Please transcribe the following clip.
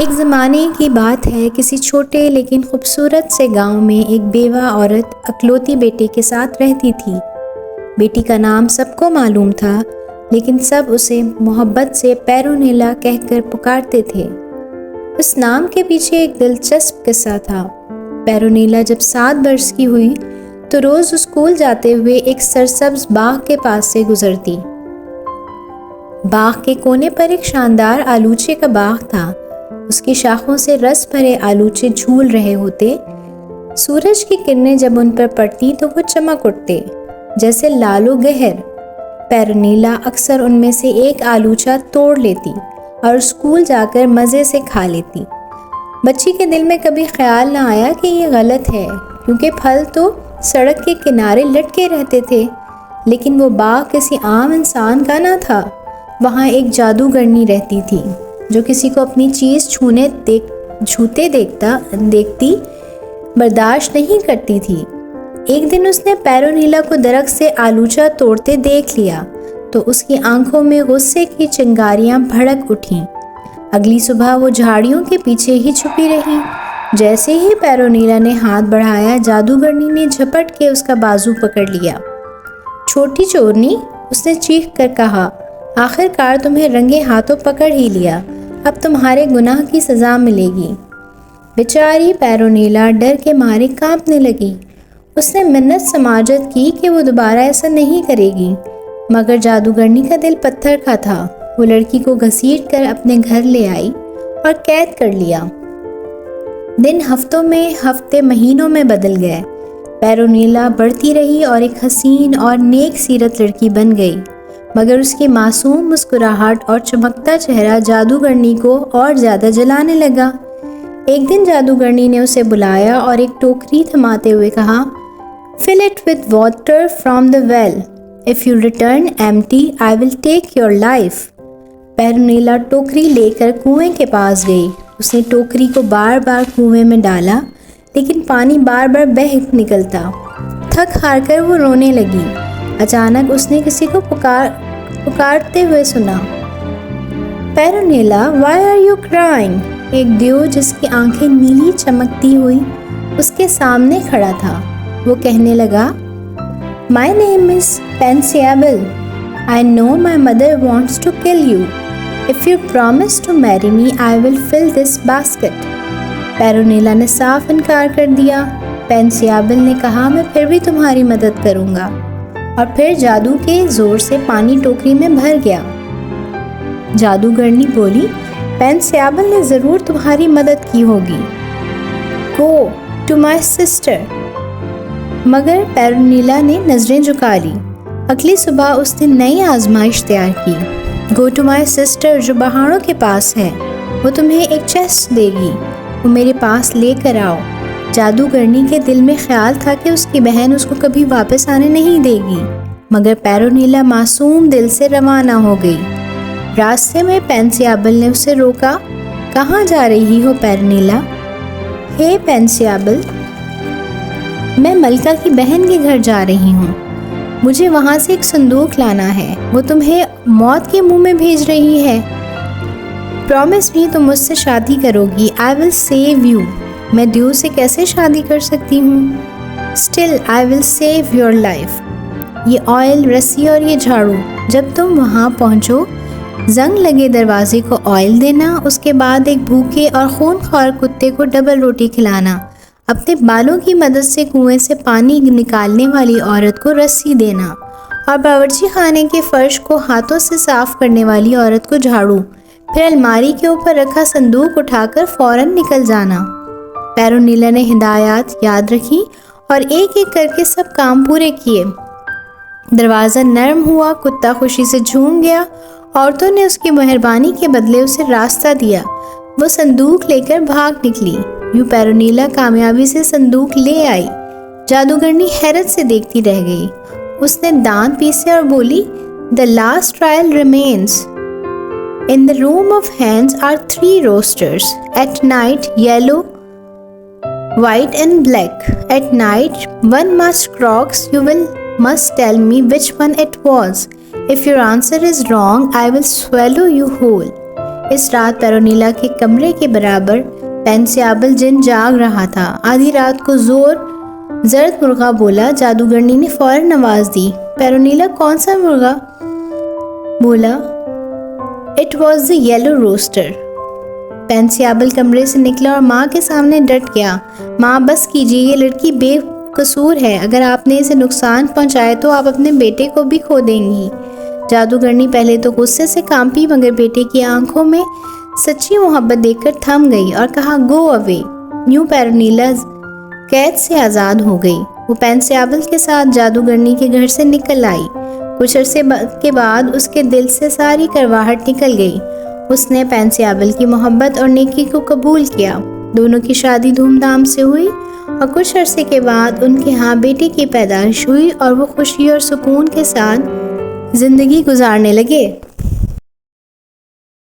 ایک زمانے کی بات ہے، کسی چھوٹے لیکن خوبصورت سے گاؤں میں ایک بیوہ عورت اکلوتی بیٹے کے ساتھ رہتی تھی۔ بیٹی کا نام سب کو معلوم تھا، لیکن سب اسے محبت سے پیرونیلا کہہ کر پکارتے تھے۔ اس نام کے پیچھے ایک دلچسپ قصہ تھا۔ پیرونیلا جب 7 برس کی ہوئی تو روز اسکول جاتے ہوئے ایک سرسبز باغ کے پاس سے گزرتی۔ باغ کے کونے پر ایک شاندار آلوچے کا باغ تھا۔ اس کی شاخوں سے رس بھرے آلوچے جھول رہے ہوتے۔ سورج کی کرنیں جب ان پر پڑتی تو وہ چمک اٹھتے جیسے لال و گہر۔ پیرونیلا اکثر ان میں سے ایک آلوچہ توڑ لیتی اور اسکول جا کر مزے سے کھا لیتی۔ بچی کے دل میں کبھی خیال نہ آیا کہ یہ غلط ہے، کیونکہ پھل تو سڑک کے کنارے لٹکے رہتے تھے۔ لیکن وہ باغ کسی عام انسان کا نہ تھا۔ وہاں ایک جادوگرنی رہتی تھی جو کسی کو اپنی چیز چھوتے دیکھتی برداشت نہیں کرتی تھی۔ ایک دن اس نے پیرونیلا کو درخت سے آلوچہ توڑتے دیکھ لیا تو اس کی آنکھوں میں غصے کی چنگاریاں بھڑک اٹھیں۔ اگلی صبح وہ جھاڑیوں کے پیچھے ہی چھپی رہی۔ جیسے ہی پیرونیلا نے ہاتھ بڑھایا، جادوگرنی نے جھپٹ کے اس کا بازو پکڑ لیا۔ چھوٹی چورنی، اس نے چیخ کر کہا، آخر کار تمہیں رنگے ہاتھوں پکڑ ہی لیا، اب تمہارے گناہ کی سزا ملے گی۔ بیچاری پیرونیلا ڈر کے مارے کانپنے لگی۔ اس نے منت سماجت کی کہ وہ دوبارہ ایسا نہیں کرے گی، مگر جادوگرنی کا دل پتھر کا تھا۔ وہ لڑکی کو گھسیٹ کر اپنے گھر لے آئی اور قید کر لیا۔ دن ہفتے مہینوں میں بدل گئے۔ پیرونیلا بڑھتی رہی اور ایک حسین اور نیک سیرت لڑکی بن گئی، مگر اس کی معصوم مسکراہٹ اور چمکتا چہرہ جادوگرنی کو اور زیادہ جلانے لگا۔ ایک دن جادوگرنی نے اسے بلایا اور ایک ٹوکری تھماتے ہوئے کہا، Fill it with water from the well. If you return empty, I will take your life. پیرونیلا ٹوکری لے کر کنویں کے پاس گئی۔ اس نے ٹوکری کو بار بار کنویں میں ڈالا، لیکن پانی بار بار بہہ نکلتا۔ تھک ہار کر وہ رونے لگی۔ اچانک اس نے کسی کو پکارتے ہوئے سنا، پیرونیلا why are you crying؟ ایک دیو جس کی آنکھیں نیلی چمکتی ہوئی اس کے سامنے کھڑا تھا۔ وہ کہنے لگا، My name is Pansiyable. I know my mother wants to kill you. If you promise to marry me, I will fill this basket. پیرونیلا نے صاف انکار کر دیا۔ پینسیابل نے کہا، میں پھر بھی تمہاری مدد کروں گا، اور پھر جادو کے زور سے پانی ٹوکری میں بھر گیا۔ جادوگرنی بولی، پینسیابل نے ضرور تمہاری مدد کی ہوگی۔ Go to my sister. مگر پیرونیلا نے نظریں جھکا لی۔ اگلی صبح اس نے نئی آزمائش تیار کی۔ Go to my sister جو پہاڑوں کے پاس ہے، وہ تمہیں ایک چیسٹ دے گی، وہ میرے پاس لے کر آؤ۔ جادوگرنی کے دل میں خیال تھا کہ اس کی بہن اس کو کبھی واپس آنے نہیں دے گی، مگر پیرونیلا معصوم دل سے روانہ ہو گئی۔ راستے میں پینسیابل نے اسے روکا۔ کہاں جا رہی ہو پیرونیلا؟ ہے پینسیابل، میں ملکہ کی بہن کے گھر جا رہی ہوں، مجھے وہاں سے ایک صندوق لانا ہے، وہ تمہیں موت کے منہ میں بھیج رہی ہے۔ پرومس می تم مجھ سے شادی کرو گی۔ آئی ول سیو یو۔ میں دیو سے کیسے شادی کر سکتی ہوں؟ Still I will save your life. یہ آئل، رسی اور یہ جھاڑو، جب تم وہاں پہنچو زنگ لگے دروازے کو آئل دینا، اس کے بعد ایک بھوکے اور خون خوار کتے کو ڈبل روٹی کھلانا، اپنے بالوں کی مدد سے کنویں سے پانی نکالنے والی عورت کو رسی دینا، اور باورچی خانے کے فرش کو ہاتھوں سے صاف کرنے والی عورت کو جھاڑو، پھر الماری کے اوپر رکھا صندوق اٹھا کر فوراً نکل جانا۔ پیرونیلا نے ہدایات یاد رکھی اور ایک ایک کر کے سب کام پورے کیے۔ دروازہ نرم ہوا، کتا خوشی سے جھوم گیا، عورتوں نے اس کی مہربانی کے بدلے اسے راستہ دیا۔ وہ صندوق لے کر بھاگ نکلی۔ یوں پیرونیلا کامیابی سے صندوق لے آئی۔ جادوگرنی حیرت سے دیکھتی رہ گئی۔ اس نے دانت پیسے اور بولی، The last trial remains. In the room of hands are 3 roasters. At night, yellow, white and black. At night, one must croaks. You must tell me which one it was. If your answer is wrong, I will swallow you whole. اس رات پیرونیلا کے کمرے کے برابر پینسیابل جن جاگ رہا تھا۔ آدھی رات کو زرد مرغا بولا۔ جادوگرنی نے فوراً آواز دی، پیرونیلا کون سا مرغا؟ بولا، it was the yellow rooster. پینسیابل کمرے سے نکلا اور ماں کے سامنے ڈٹ گیا۔ ماں بس کیجیے، یہ لڑکی بے قصور ہے، اگر آپ نے اسے نقصان پہنچائے تو آپ اپنے بیٹے کو بھی کھو دیں گی۔ جادوگرنی پہلے تو غصے سے کانپی مگر بیٹے کی آنکھوں میں سچی محبت دیکھ کر تھم گئی اور کہا، گو اوے۔ یوں پیرونیلا قید سے آزاد ہو گئی۔ وہ پینسیابل کے ساتھ جادوگرنی کے گھر سے نکل آئی۔ کچھ عرصے کے بعد اس کے دل سے ساری کرواہٹ نکل گئی۔ اس نے پینسیابل کی محبت اور نیکی کو قبول کیا۔ دونوں کی شادی دھوم دھام سے ہوئی اور کچھ عرصے کے بعد ان کے ہاں بیٹے کی پیدائش ہوئی اور وہ خوشی اور سکون کے ساتھ زندگی گزارنے لگے۔